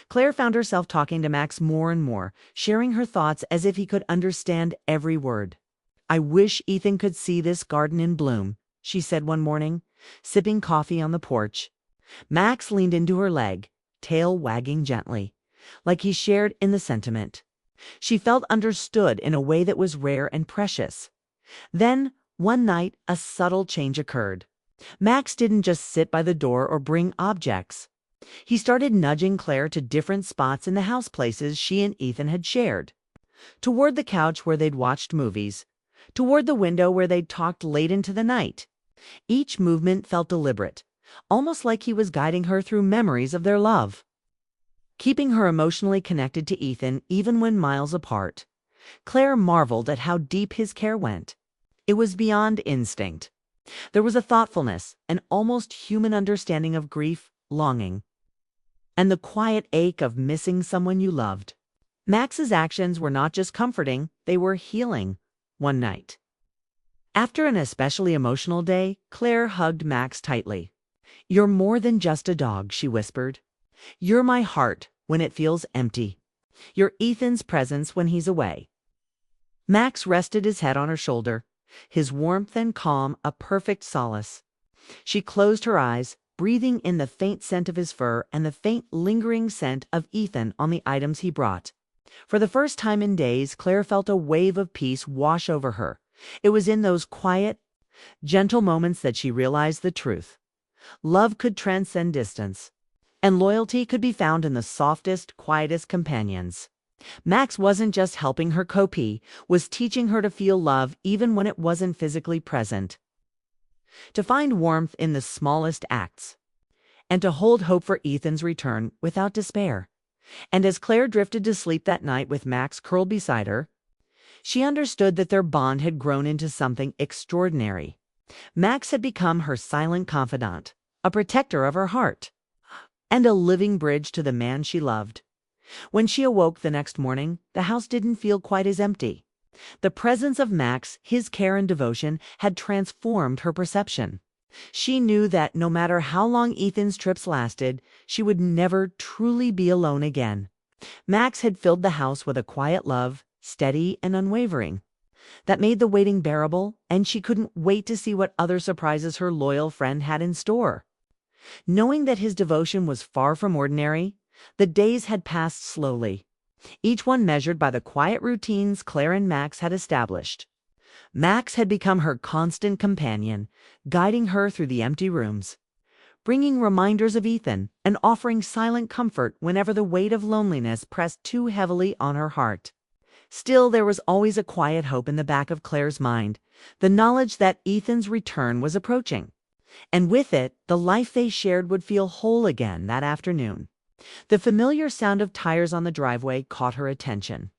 Claire found herself talking to Max more and more, sharing her thoughts as if he could understand every word. "I wish Ethan could see this garden in bloom," she said one morning, sipping coffee on the porch. Max leaned into her leg, tail wagging gently, like he shared in the sentiment. She felt understood in a way that was rare and precious. Then, one night, a subtle change occurred. Max didn't just sit by the door or bring objects. He started nudging Claire to different spots in the house places she and Ethan had shared. Toward the couch where they'd watched movies. Toward the window where they'd talked late into the night. Each movement felt deliberate, almost like he was guiding her through memories of their love, keeping her emotionally connected to Ethan even when miles apart. Claire marveled at how deep his care went. It was beyond instinct. There was a thoughtfulness, an almost human understanding of grief, longing, and the quiet ache of missing someone you loved. Max's actions were not just comforting, they were healing. One night, after an especially emotional day, Claire hugged Max tightly. "You're more than just a dog," she whispered. "You're my heart when it feels empty. You're Ethan's presence when he's away." Max rested his head on her shoulder, his warmth and calm a perfect solace. She closed her eyes, breathing in the faint scent of his fur and the faint lingering scent of Ethan on the items he brought. For the first time in days, Claire felt a wave of peace wash over her. It was in those quiet, gentle moments that she realized the truth. Love could transcend distance, and loyalty could be found in the softest, quietest companions. Max wasn't just helping her copy, was teaching her to feel love even when it wasn't physically present. To find warmth in the smallest acts, and to hold hope for Ethan's return without despair. And as Claire drifted to sleep that night with Max curled beside her, she understood that their bond had grown into something extraordinary. Max had become her silent confidant, a protector of her heart, and a living bridge to the man she loved. When she awoke the next morning, the house didn't feel quite as empty. The presence of Max, his care and devotion, had transformed her perception. She knew that no matter how long Ethan's trips lasted, she would never truly be alone again. Max had filled the house with a quiet love, steady and unwavering, that made the waiting bearable, and she couldn't wait to see what other surprises her loyal friend had in store. Knowing that his devotion was far from ordinary, the days had passed slowly, each one measured by the quiet routines Claire and Max had established. Max had become her constant companion, guiding her through the empty rooms, bringing reminders of Ethan and offering silent comfort whenever the weight of loneliness pressed too heavily on her heart. Still, there was always a quiet hope in the back of Claire's mind, the knowledge that Ethan's return was approaching. And with it, the life they shared would feel whole again that afternoon. The familiar sound of tires on the driveway caught her attention.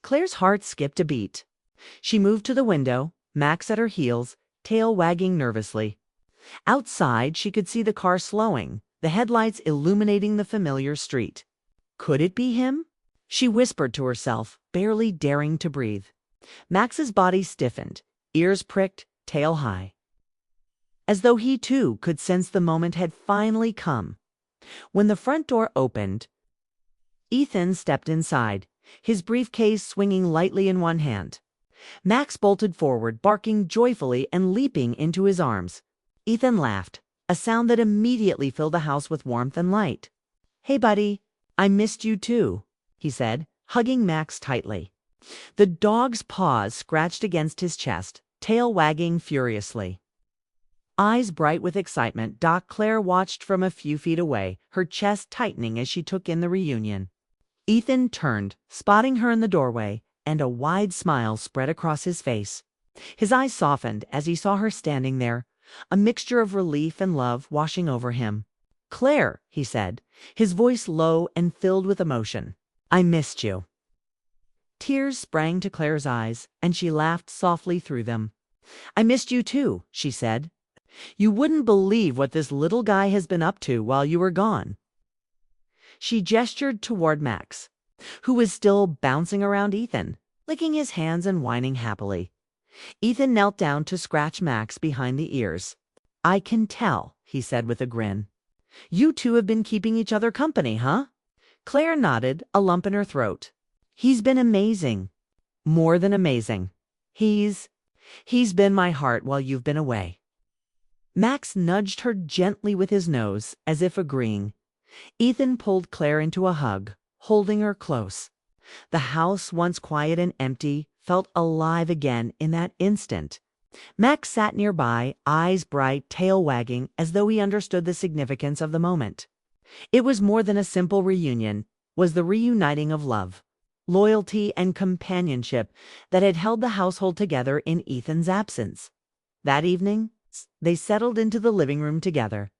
Claire's heart skipped a beat. She moved to the window, Max at her heels, tail wagging nervously. Outside, she could see the car slowing, the headlights illuminating the familiar street. Could it be him? She whispered to herself, barely daring to breathe. Max's body stiffened, ears pricked, tail high, as though he too could sense the moment had finally come. When the front door opened, Ethan stepped inside, his briefcase swinging lightly in one hand. Max bolted forward, barking joyfully and leaping into his arms. Ethan laughed, a sound that immediately filled the house with warmth and light. "Hey, buddy, I missed you too," he said, hugging Max tightly. The dog's paws scratched against his chest, tail wagging furiously. Eyes bright with excitement, Claire watched from a few feet away, her chest tightening as she took in the reunion. Ethan turned, spotting her in the doorway, and a wide smile spread across his face. His eyes softened as he saw her standing there, a mixture of relief and love washing over him. "Claire," he said, his voice low and filled with emotion, "I missed you." Tears sprang to Claire's eyes, and she laughed softly through them. "I missed you too," she said. "You wouldn't believe what this little guy has been up to while you were gone." She gestured toward Max, who was still bouncing around Ethan, licking his hands and whining happily. Ethan knelt down to scratch Max behind the ears. "I can tell," he said with a grin. "You two have been keeping each other company, huh?" Claire nodded, a lump in her throat. He's been amazing. More than amazing. He's been my heart while you've been away. Max nudged her gently with his nose, as if agreeing. Ethan pulled Claire into a hug, holding her close. The house, once quiet and empty, felt alive again in that instant. Max sat nearby, eyes bright, tail wagging, as though he understood the significance of the moment. It was more than a simple reunion, was the reuniting of love, loyalty, and companionship that had held the household together in Ethan's absence. That evening, they settled into the living room together.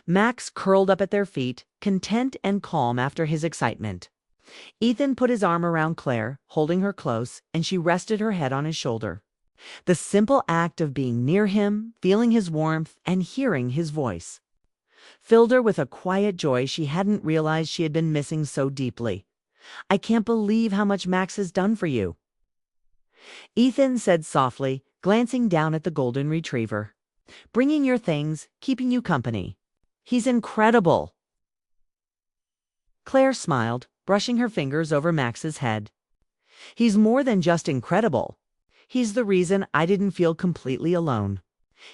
Max curled up at their feet, content and calm after his excitement. Ethan put his arm around Claire, holding her close, and she rested her head on his shoulder. The simple act of being near him, feeling his warmth, and hearing his voice filled her with a quiet joy she hadn't realized she had been missing so deeply. "I can't believe how much Max has done for you," Ethan said softly, glancing down at the golden retriever. "Bringing your things, keeping you company. He's incredible." Claire smiled, brushing her fingers over Max's head. "He's more than just incredible. He's the reason I didn't feel completely alone.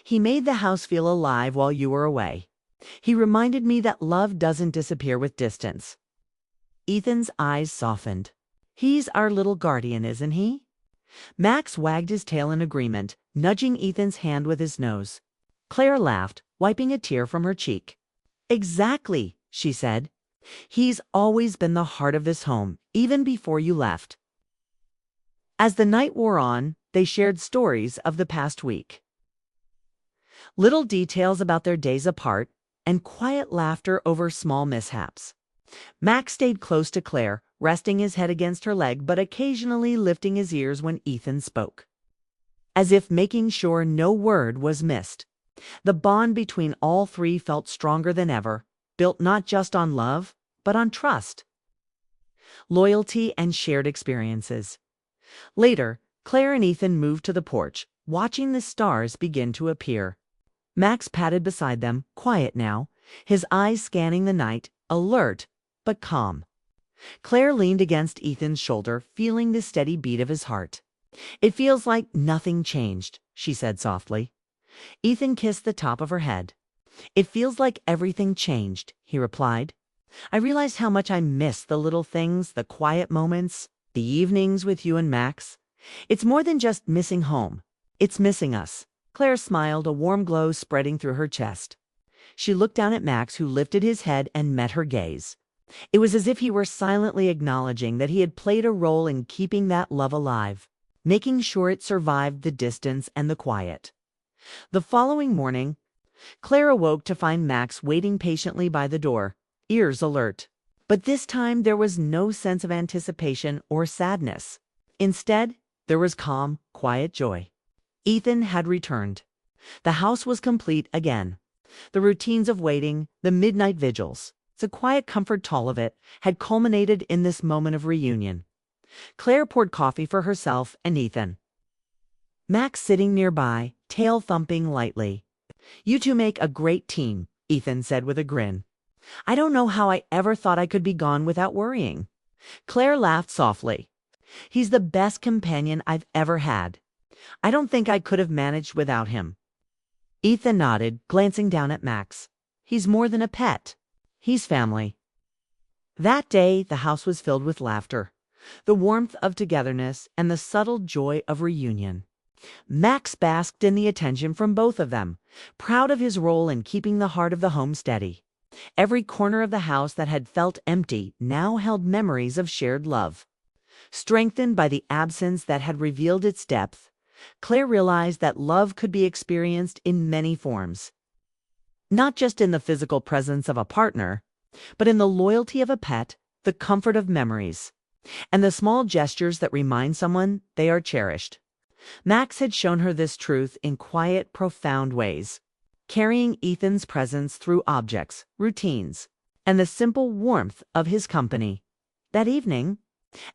He made the house feel alive while you were away. He reminded me that love doesn't disappear with distance." Ethan's eyes softened. "He's our little guardian, isn't he?" Max wagged his tail in agreement, nudging Ethan's hand with his nose. Claire laughed, wiping a tear from her cheek. "Exactly," she said. "He's always been the heart of this home, even before you left." As the night wore on, they shared stories of the past week. Little details about their days apart, and quiet laughter over small mishaps. Max stayed close to Claire, resting his head against her leg but occasionally lifting his ears when Ethan spoke, as if making sure no word was missed. The bond between all three felt stronger than ever, built not just on love, but on trust, loyalty, and shared experiences. Later, Claire and Ethan moved to the porch, watching the stars begin to appear. Max patted beside them, quiet now, his eyes scanning the night, alert but calm. Claire leaned against Ethan's shoulder, feeling the steady beat of his heart. "It feels like nothing changed," she said softly. Ethan kissed the top of her head. "It feels like everything changed," he replied. "I realized how much I missed the little things, the quiet moments, the evenings with you and Max. It's more than just missing home. It's missing us." Claire smiled, a warm glow spreading through her chest. She looked down at Max, who lifted his head and met her gaze. It was as if he were silently acknowledging that he had played a role in keeping that love alive, making sure it survived the distance and the quiet. The following morning, Claire awoke to find Max waiting patiently by the door, ears alert. But this time there was no sense of anticipation or sadness. Instead, there was calm, quiet joy. Ethan had returned. The house was complete again. The routines of waiting, the midnight vigils, the quiet comfort all of it, had culminated in this moment of reunion. Claire poured coffee for herself and Ethan. Max sitting nearby, tail thumping lightly. "You two make a great team," Ethan said with a grin. "I don't know how I ever thought I could be gone without worrying." Claire laughed softly. "He's the best companion I've ever had. I don't think I could have managed without him." Ethan nodded, glancing down at Max. "He's more than a pet. He's family." That day, the house was filled with laughter, the warmth of togetherness, and the subtle joy of reunion. Max basked in the attention from both of them, proud of his role in keeping the heart of the home steady. Every corner of the house that had felt empty now held memories of shared love. Strengthened by the absence that had revealed its depth, Claire realized that love could be experienced in many forms. Not just in the physical presence of a partner, but in the loyalty of a pet, the comfort of memories, and the small gestures that remind someone they are cherished. Max had shown her this truth in quiet, profound ways, carrying Ethan's presence through objects, routines, and the simple warmth of his company. That evening,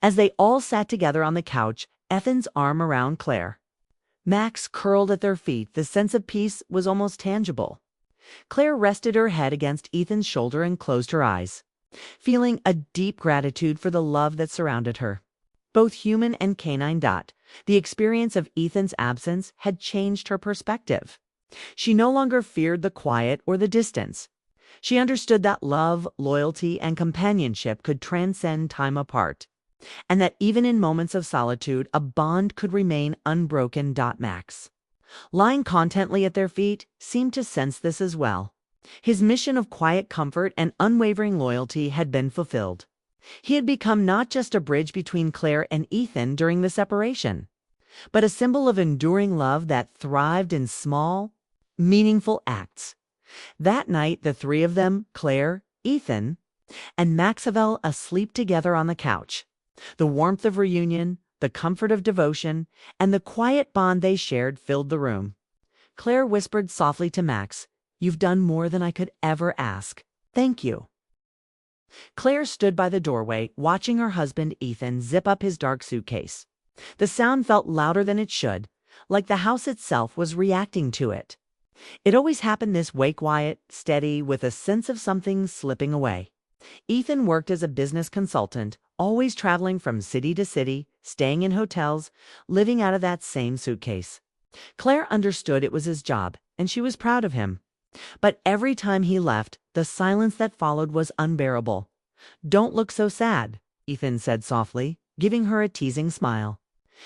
as they all sat together on the couch, Ethan's arm around Claire, Max curled at their feet, the sense of peace was almost tangible. Claire rested her head against Ethan's shoulder and closed her eyes. feeling a deep gratitude for the love that surrounded her. Both human and canine. The experience of Ethan's absence had changed her perspective. She no longer feared the quiet or the distance. She understood that love, loyalty, and companionship could transcend time apart, and that even in moments of solitude, a bond could remain unbroken. Max, lying contently at their feet, seemed to sense this as well. His mission of quiet comfort and unwavering loyalty had been fulfilled. He had become not just a bridge between Claire and Ethan during the separation, but a symbol of enduring love that thrived in small, meaningful acts. That night, the three of them, Claire, Ethan, and Maxwell, asleep together on the couch. The warmth of reunion, the comfort of devotion, and the quiet bond they shared filled the room. Claire whispered softly to Max, "You've done more than I could ever ask. Thank you." Claire stood by the doorway, watching her husband Ethan zip up his dark suitcase. The sound felt louder than it should, like the house itself was reacting to it. It always happened this way, quiet, steady, with a sense of something slipping away. Ethan worked as a business consultant, always traveling from city to city, staying in hotels, living out of that same suitcase. Claire understood it was his job, and she was proud of him. But every time he left, the silence that followed was unbearable. "Don't look so sad," Ethan said softly, giving her a teasing smile.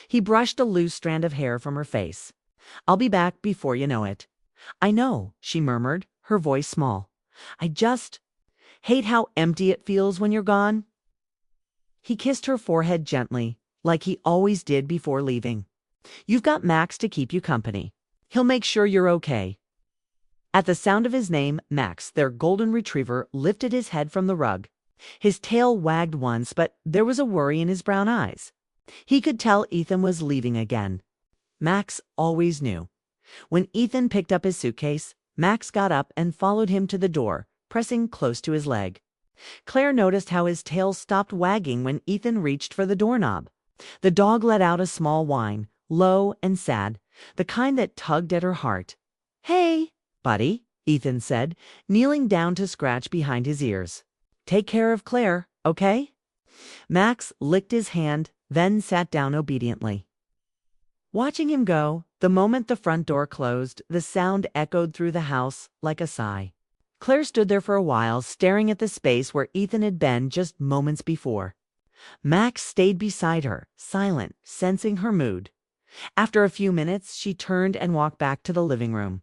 He brushed a loose strand of hair from her face. "I'll be back before you know it." "I know," she murmured, her voice small. "I just hate how empty it feels when you're gone." He kissed her forehead gently, like he always did before leaving. "You've got Max to keep you company. He'll make sure you're okay." At the sound of his name, Max, their golden retriever, lifted his head from the rug. His tail wagged once, but there was a worry in his brown eyes. He could tell Ethan was leaving again. Max always knew. When Ethan picked up his suitcase, Max got up and followed him to the door, pressing close to his leg. Claire noticed how his tail stopped wagging when Ethan reached for the doorknob. The dog let out a small whine, low and sad, the kind that tugged at her heart. "Hey, buddy," Ethan said, kneeling down to scratch behind his ears. "Take care of Claire, okay?" Max licked his hand, then sat down obediently. Watching him go, the moment the front door closed, the sound echoed through the house like a sigh. Claire stood there for a while, staring at the space where Ethan had been just moments before. Max stayed beside her, silent, sensing her mood. After a few minutes, she turned and walked back to the living room.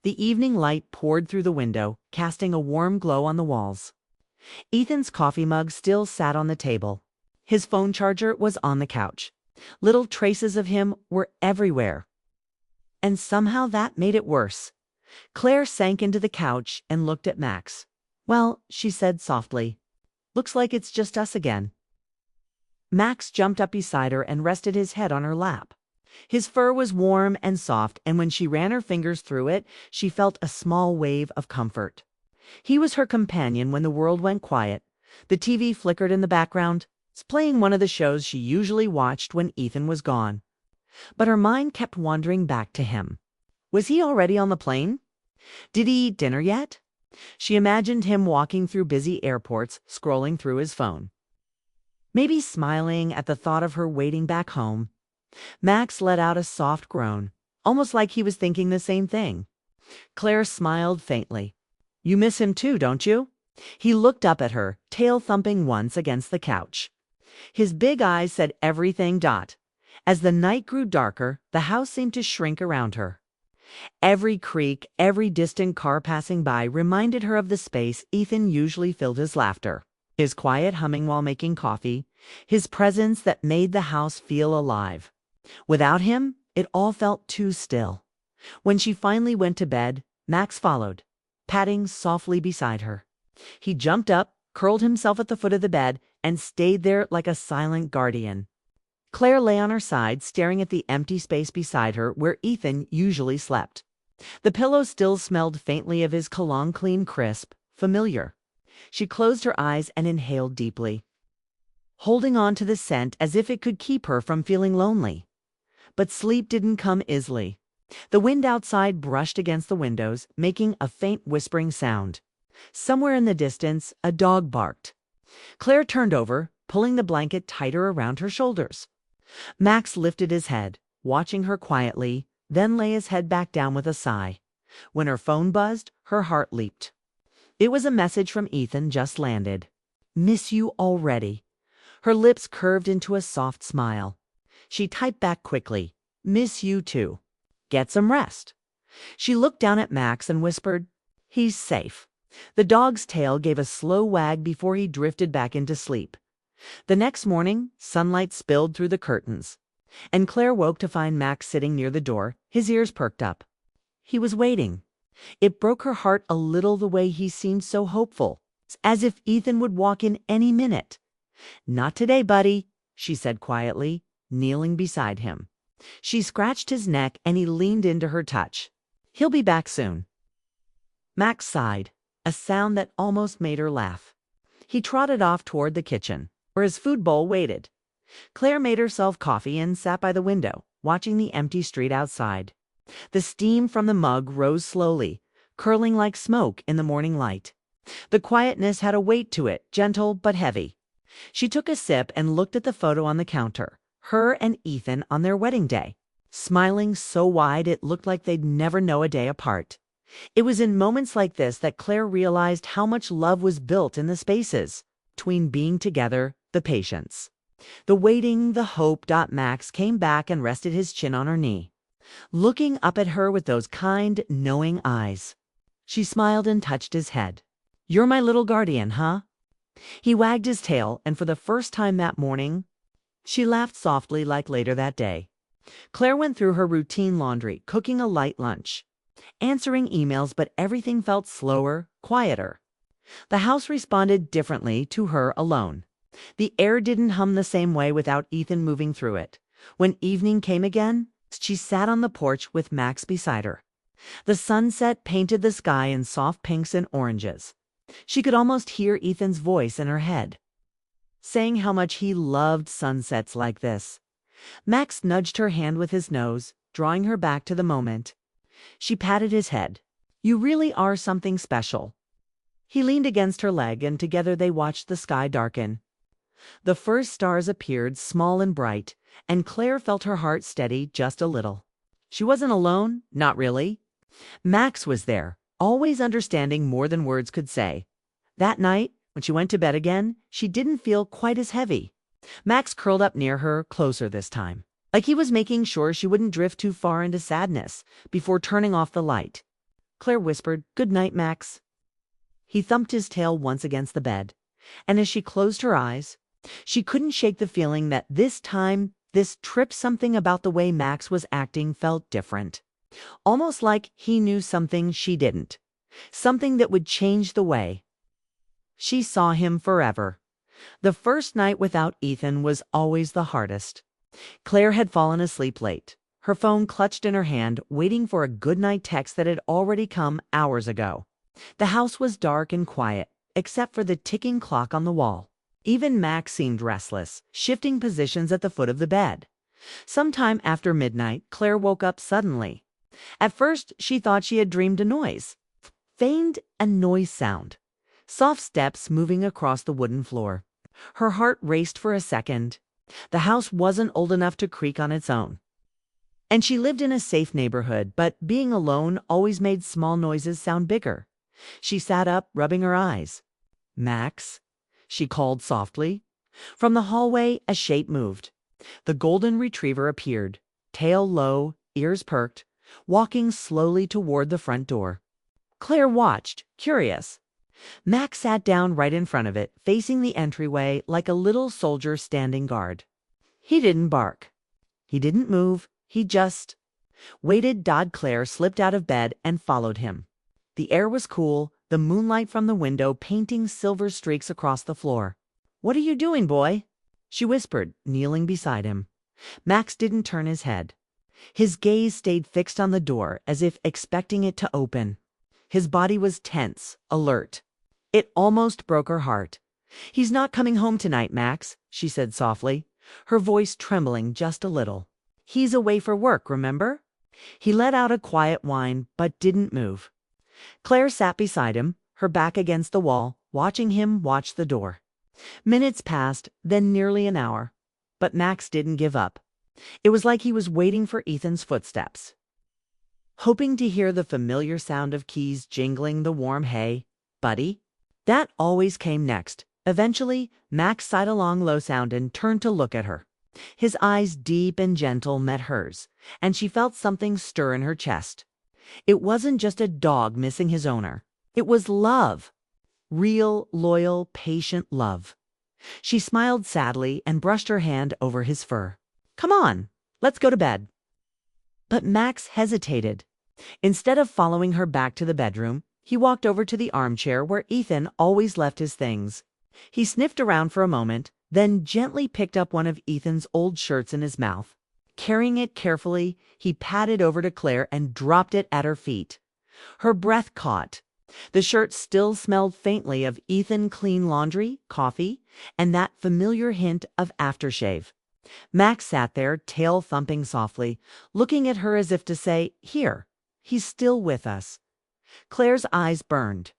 The evening light poured through the window, casting a warm glow on the walls. Ethan's coffee mug still sat on the table. His phone charger was on the couch. Little traces of him were everywhere. And somehow that made it worse. Claire sank into the couch and looked at Max. "Well," she said softly, "looks like it's just us again." Max jumped up beside her and rested his head on her lap. His fur was warm and soft, and when she ran her fingers through it, she felt a small wave of comfort. He was her companion when the world went quiet. The TV flickered in the background, playing one of the shows she usually watched when Ethan was gone. But her mind kept wandering back to him. Was he already on the plane? Did he eat dinner yet? She imagined him walking through busy airports, scrolling through his phone. Maybe smiling at the thought of her waiting back home. Max let out a soft groan, almost like he was thinking the same thing. Claire smiled faintly. "You miss him too, don't you?" He looked up at her, tail thumping once against the couch. His big eyes said everything. As the night grew darker, the house seemed to shrink around her. Every creak, every distant car passing by reminded her of the space Ethan usually filled his laughter, his quiet humming while making coffee, his presence that made the house feel alive. Without him, it all felt too still. When she finally went to bed, Max followed, patting softly beside her. He jumped up, curled himself at the foot of the bed, and stayed there like a silent guardian. Claire lay on her side, staring at the empty space beside her where Ethan usually slept. The pillow still smelled faintly of his cologne, clean, crisp, familiar. She closed her eyes and inhaled deeply, holding on to the scent as if it could keep her from feeling lonely. But sleep didn't come easily. The wind outside brushed against the windows, making a faint whispering sound. Somewhere in the distance, a dog barked. Claire turned over, pulling the blanket tighter around her shoulders. Max lifted his head, watching her quietly, then lay his head back down with a sigh. When her phone buzzed, her heart leaped. It was a message from Ethan just landed. "Miss you already." Her lips curved into a soft smile. She typed back quickly, "Miss you too. Get some rest." She looked down at Max and whispered, "He's safe." The dog's tail gave a slow wag before he drifted back into sleep. The next morning, sunlight spilled through the curtains, and Claire woke to find Max sitting near the door, his ears perked up. He was waiting. It broke her heart a little the way he seemed so hopeful, as if Ethan would walk in any minute. "Not today, buddy," she said quietly, kneeling beside him. She scratched his neck and he leaned into her touch. "He'll be back soon." Max sighed, a sound that almost made her laugh. He trotted off toward the kitchen, where his food bowl waited. Claire made herself coffee and sat by the window, watching the empty street outside. The steam from the mug rose slowly, curling like smoke in the morning light. The quietness had a weight to it, gentle but heavy. She took a sip and looked at the photo on the counter, her and Ethan on their wedding day, smiling so wide it looked like they'd never know a day apart. It was in moments like this that Claire realized how much love was built in the spaces between being together, the patience, the waiting, the hope. Max came back and rested his chin on her knee, looking up at her with those kind, knowing eyes. She smiled and touched his head. "You're my little guardian, huh?" He wagged his tail, and for the first time that morning, she laughed softly like later that day. Claire went through her routine laundry, cooking a light lunch, answering emails, but everything felt slower, quieter. The house responded differently to her alone. The air didn't hum the same way without Ethan moving through it. When evening came again, she sat on the porch with Max beside her. The sunset painted the sky in soft pinks and oranges. She could almost hear Ethan's voice in her head, saying how much he loved sunsets like this. Max nudged her hand with his nose, drawing her back to the moment. She patted his head. "You really are something special." He leaned against her leg, and together they watched the sky darken. The first stars appeared, small and bright, and Claire felt her heart steady just a little. She wasn't alone, not really. Max was there, always understanding more than words could say. That night, when she went to bed again, she didn't feel quite as heavy. Max curled up near her, closer this time, like he was making sure she wouldn't drift too far into sadness before turning off the light. Claire whispered, "Good night, Max." He thumped his tail once against the bed, and as she closed her eyes, she couldn't shake the feeling that this time, this trip, something about the way Max was acting felt different. Almost like he knew something she didn't. Something that would change the way she saw him forever. The first night without Ethan was always the hardest. Claire had fallen asleep late, her phone clutched in her hand, waiting for a goodnight text that had already come hours ago. The house was dark and quiet, except for the ticking clock on the wall. Even Max seemed restless, shifting positions at the foot of the bed. Sometime after midnight, Claire woke up suddenly. At first, she thought she had dreamed a noise. Feigned a noise sound. Soft steps moving across the wooden floor. Her heart raced for a second. The house wasn't old enough to creak on its own, and she lived in a safe neighborhood, but being alone always made small noises sound bigger. She sat up, rubbing her eyes. "Max?" she called softly. From the hallway, a shape moved. The golden retriever appeared, tail low, ears perked, walking slowly toward the front door. Claire watched, curious. Max sat down right in front of it, facing the entryway like a little soldier standing guard. He didn't bark. He didn't move. He just waited. Claire slipped out of bed and followed him. The air was cool, the moonlight from the window painting silver streaks across the floor. "What are you doing, boy?" she whispered, kneeling beside him. Max didn't turn his head. His gaze stayed fixed on the door, as if expecting it to open. His body was tense, alert. It almost broke her heart. "He's not coming home tonight, Max," she said softly, her voice trembling just a little. "He's away for work, remember?" He let out a quiet whine, but didn't move. Claire sat beside him, her back against the wall, watching him watch the door. Minutes passed, then nearly an hour. But Max didn't give up. It was like he was waiting for Ethan's footsteps, hoping to hear the familiar sound of keys jingling the warm hay. Buddy? That always came next. Eventually, Max sighed a long, low sound and turned to look at her. His eyes, deep and gentle, met hers, and she felt something stir in her chest. It wasn't just a dog missing his owner. It was love. Real, loyal, patient love. She smiled sadly and brushed her hand over his fur. Come on, let's go to bed. But Max hesitated. Instead of following her back to the bedroom, he walked over to the armchair where Ethan always left his things. He sniffed around for a moment, then gently picked up one of Ethan's old shirts in his mouth. Carrying it carefully, he padded over to Claire and dropped it at her feet. Her breath caught. The shirt still smelled faintly of Ethan clean laundry, coffee, and that familiar hint of aftershave. Max sat there, tail thumping softly, looking at her as if to say, "Here, he's still with us." Claire's eyes burned.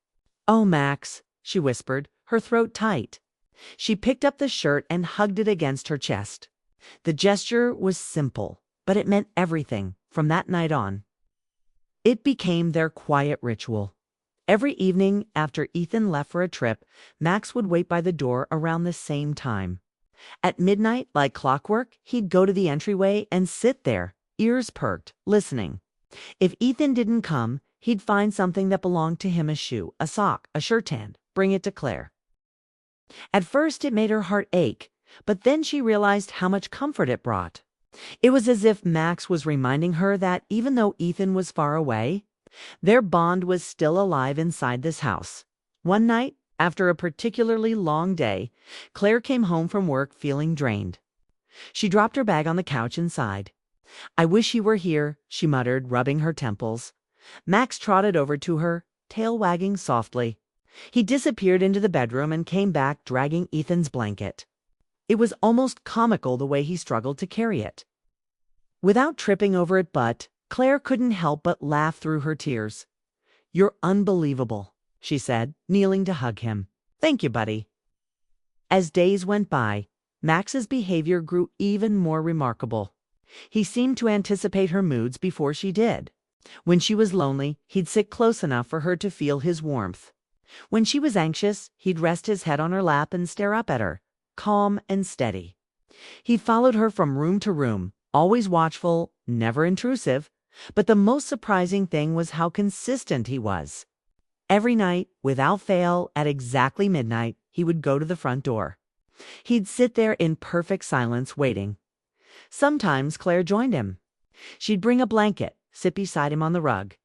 "Oh, Max," she whispered, her throat tight. She picked up the shirt and hugged it against her chest. The gesture was simple, but it meant everything from that night on. It became their quiet ritual. Every evening after Ethan left for a trip, Max would wait by the door around the same time. At midnight, like clockwork, he'd go to the entryway and sit there, ears perked, listening. If Ethan didn't come, he'd find something that belonged to him, a shoe, a sock, a shirt-hand, bring it to Claire. At first it made her heart ache, but then she realized how much comfort it brought. It was as if Max was reminding her that even though Ethan was far away, their bond was still alive inside this house. One night, after a particularly long day, Claire came home from work feeling drained. She dropped her bag on the couch and sighed. "I wish he were here," she muttered, rubbing her temples. Max trotted over to her, tail wagging softly. He disappeared into the bedroom and came back dragging Ethan's blanket. It was almost comical the way he struggled to carry it. Without tripping over it, but Claire couldn't help but laugh through her tears. "You're unbelievable," she said, kneeling to hug him. "Thank you, buddy." As days went by, Max's behavior grew even more remarkable. He seemed to anticipate her moods before she did. When she was lonely, he'd sit close enough for her to feel his warmth. When she was anxious, he'd rest his head on her lap and stare up at her, calm and steady. He followed her from room to room, always watchful, never intrusive, but the most surprising thing was how consistent he was. Every night, without fail, at exactly midnight, he would go to the front door. He'd sit there in perfect silence, waiting. Sometimes Claire joined him. She'd bring a blanket, sit beside him on the rug,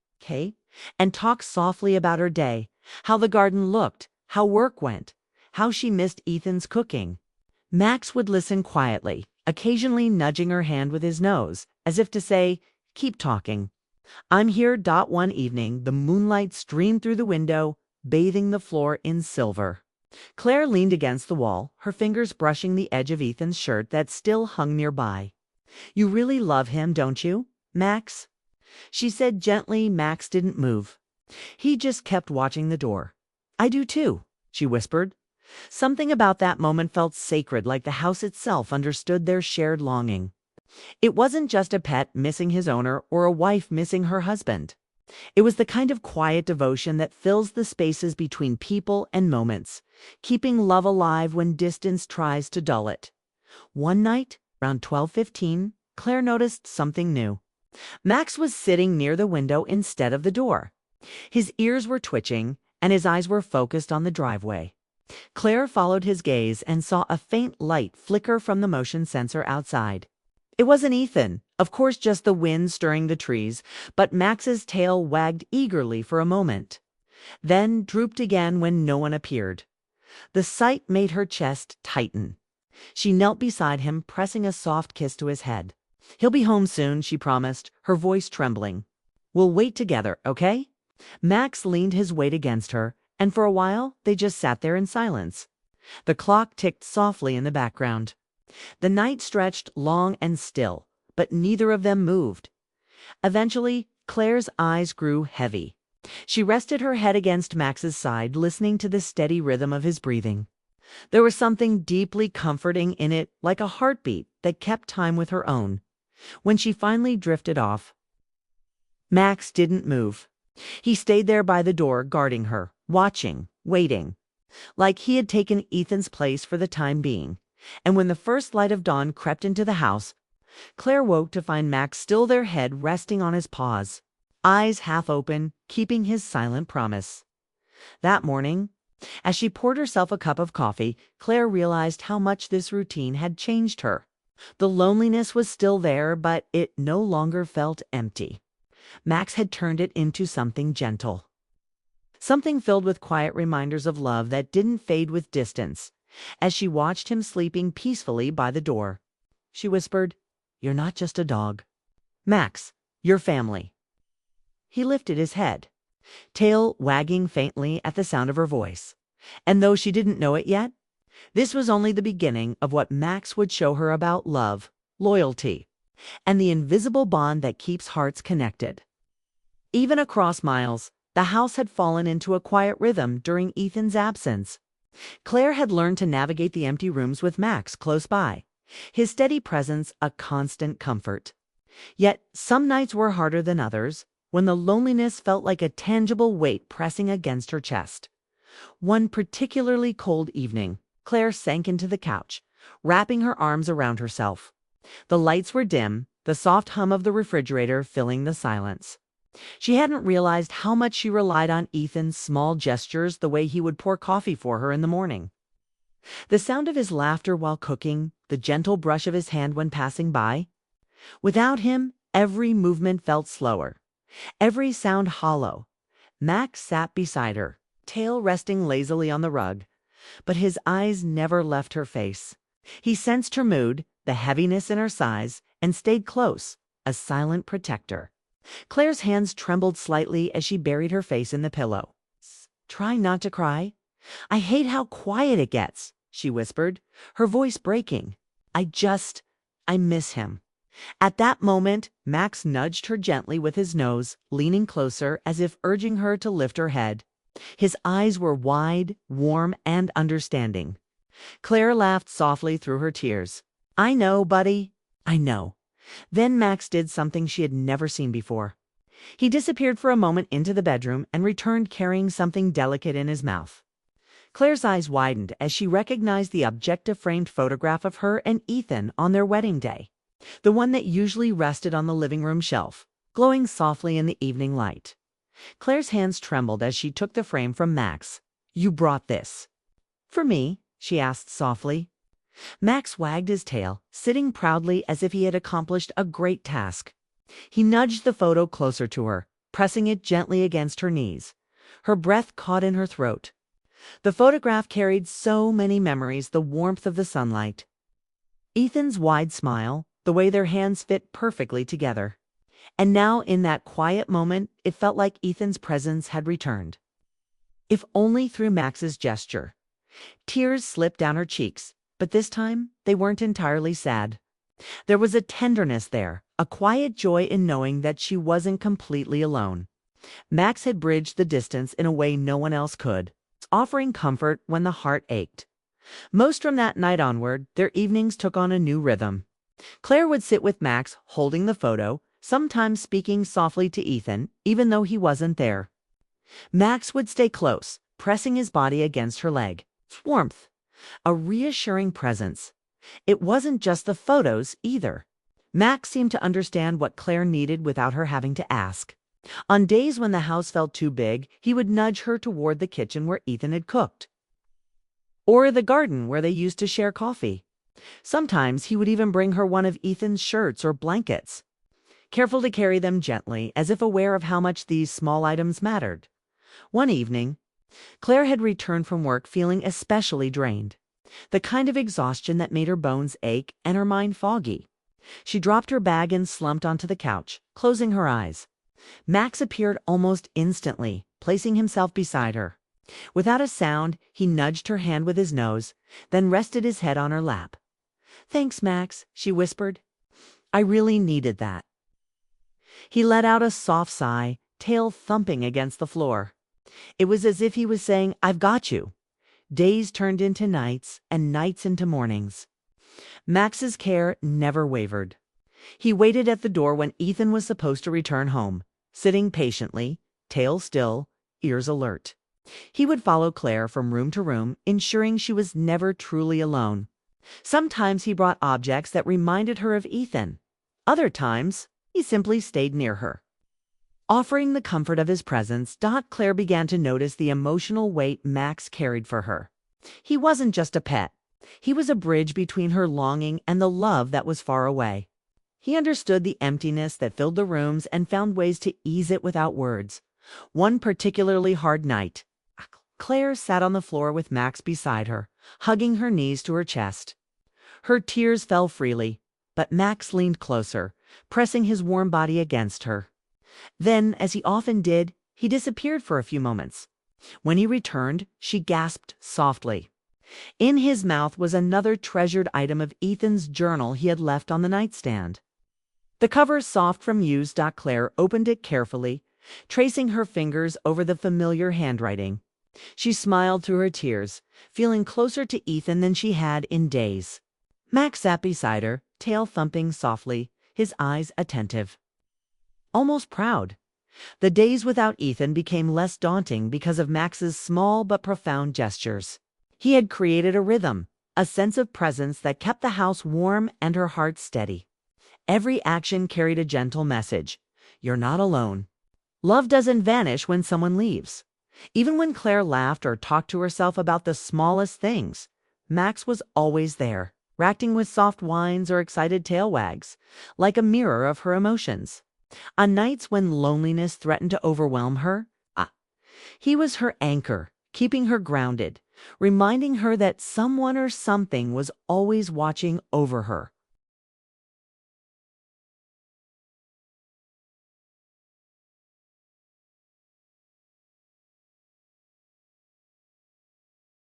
and talk softly about her day, how the garden looked, how work went, how she missed Ethan's cooking. Max would listen quietly, occasionally nudging her hand with his nose, as if to say, "Keep talking." "I'm here." One evening, the moonlight streamed through the window, bathing the floor in silver. Claire leaned against the wall, her fingers brushing the edge of Ethan's shirt that still hung nearby. "You really love him, don't you, Max?" she said gently. Max didn't move. He just kept watching the door. "I do too," she whispered. Something about that moment felt sacred, like the house itself understood their shared longing. It wasn't just a pet missing his owner or a wife missing her husband. It was the kind of quiet devotion that fills the spaces between people and moments, keeping love alive when distance tries to dull it. One night, around 12:15, Claire noticed something new. Max was sitting near the window instead of the door. His ears were twitching, and his eyes were focused on the driveway. Claire followed his gaze and saw a faint light flicker from the motion sensor outside. It wasn't Ethan, of course, just the wind stirring the trees, but Max's tail wagged eagerly for a moment, then drooped again when no one appeared. The sight made her chest tighten. She knelt beside him, pressing a soft kiss to his head. "He'll be home soon," she promised, her voice trembling. "We'll wait together, okay?" Max leaned his weight against her, and for a while they just sat there in silence. The clock ticked softly in the background. The night stretched long and still, but neither of them moved. Eventually, Claire's eyes grew heavy. She rested her head against Max's side, listening to the steady rhythm of his breathing. There was something deeply comforting in it, like a heartbeat that kept time with her own. When she finally drifted off, Max didn't move. He stayed there by the door, guarding her, watching, waiting, like he had taken Ethan's place for the time being. And when the first light of dawn crept into the house, Claire woke to find Max still there, head resting on his paws, eyes half open, keeping his silent promise. That morning, as she poured herself a cup of coffee, Claire realized how much this routine had changed her. The loneliness was still there, but it no longer felt empty. Max had turned it into something gentle. Something filled with quiet reminders of love that didn't fade with distance. As she watched him sleeping peacefully by the door, she whispered, "You're not just a dog. Max, you're family." He lifted his head, tail wagging faintly at the sound of her voice. And though she didn't know it yet, this was only the beginning of what Max would show her about love, loyalty, and the invisible bond that keeps hearts connected. Even across miles, the house had fallen into a quiet rhythm during Ethan's absence. Claire had learned to navigate the empty rooms with Max close by, his steady presence a constant comfort. Yet some nights were harder than others, when the loneliness felt like a tangible weight pressing against her chest. One particularly cold evening, Claire sank into the couch, wrapping her arms around herself. The lights were dim, the soft hum of the refrigerator filling the silence. She hadn't realized how much she relied on Ethan's small gestures, the way he would pour coffee for her in the morning, the sound of his laughter while cooking, the gentle brush of his hand when passing by. Without him, every movement felt slower, every sound hollow. Max sat beside her, tail resting lazily on the rug, but his eyes never left her face. He sensed her mood, the heaviness in her sighs, and stayed close, a silent protector. Claire's hands trembled slightly as she buried her face in the pillow. "Try not to cry. I hate how quiet it gets," she whispered, her voice breaking. I miss him." At that moment, Max nudged her gently with his nose, leaning closer as if urging her to lift her head. His eyes were wide, warm, and understanding. Claire laughed softly through her tears. "I know, buddy. I know." Then Max did something she had never seen before. He disappeared for a moment into the bedroom and returned carrying something delicate in his mouth. Claire's eyes widened as she recognized the objective-framed photograph of her and Ethan on their wedding day, the one that usually rested on the living room shelf, glowing softly in the evening light. Claire's hands trembled as she took the frame from Max. "You brought this." "For me?" she asked softly. Max wagged his tail, sitting proudly as if he had accomplished a great task. He nudged the photo closer to her, pressing it gently against her knees. Her breath caught in her throat. The photograph carried so many memories, the warmth of the sunlight, Ethan's wide smile, the way their hands fit perfectly together. And now, in that quiet moment, it felt like Ethan's presence had returned, if only through Max's gesture. Tears slipped down her cheeks, but this time they weren't entirely sad. There was a tenderness there, a quiet joy in knowing that she wasn't completely alone. Max had bridged the distance in a way no one else could, offering comfort when the heart ached. Most from that night onward, their evenings took on a new rhythm. Claire would sit with Max, holding the photo, sometimes speaking softly to Ethan, even though he wasn't there. Max would stay close, pressing his body against her leg. Warmth, a reassuring presence. It wasn't just the photos, either. Max seemed to understand what Claire needed without her having to ask. On days when the house felt too big, he would nudge her toward the kitchen where Ethan had cooked, or the garden where they used to share coffee. Sometimes he would even bring her one of Ethan's shirts or blankets, careful to carry them gently, as if aware of how much these small items mattered. One evening, Claire had returned from work feeling especially drained, the kind of exhaustion that made her bones ache and her mind foggy. She dropped her bag and slumped onto the couch, closing her eyes. Max appeared almost instantly, placing himself beside her. Without a sound, he nudged her hand with his nose, then rested his head on her lap. "Thanks, Max," she whispered. "I really needed that." He let out a soft sigh, tail thumping against the floor. It was as if he was saying, "I've got you." Days turned into nights, and nights into mornings. Max's care never wavered. He waited at the door when Ethan was supposed to return home, sitting patiently, tail still, ears alert. He would follow Claire from room to room, ensuring she was never truly alone. Sometimes he brought objects that reminded her of Ethan. Other times, he simply stayed near her. Offering the comfort of his presence, Claire began to notice the emotional weight Max carried for her. He wasn't just a pet. He was a bridge between her longing and the love that was far away. He understood the emptiness that filled the rooms and found ways to ease it without words. One particularly hard night, Claire sat on the floor with Max beside her, hugging her knees to her chest. Her tears fell freely, but Max leaned closer, pressing his warm body against her. Then, as he often did, he disappeared for a few moments. When he returned, she gasped softly. In his mouth was another treasured item of Ethan's journal he had left on the nightstand. The cover soft from use, Claire opened it carefully, tracing her fingers over the familiar handwriting. She smiled through her tears, feeling closer to Ethan than she had in days. Max sat beside her, tail thumping softly, his eyes attentive. Almost proud. The days without Ethan became less daunting because of Max's small but profound gestures. He had created a rhythm, a sense of presence that kept the house warm and her heart steady. Every action carried a gentle message. You're not alone. Love doesn't vanish when someone leaves. Even when Claire laughed or talked to herself about the smallest things, Max was always there, reacting with soft whines or excited tail wags, like a mirror of her emotions. On nights when loneliness threatened to overwhelm her, he was her anchor, keeping her grounded, reminding her that someone or something was always watching over her,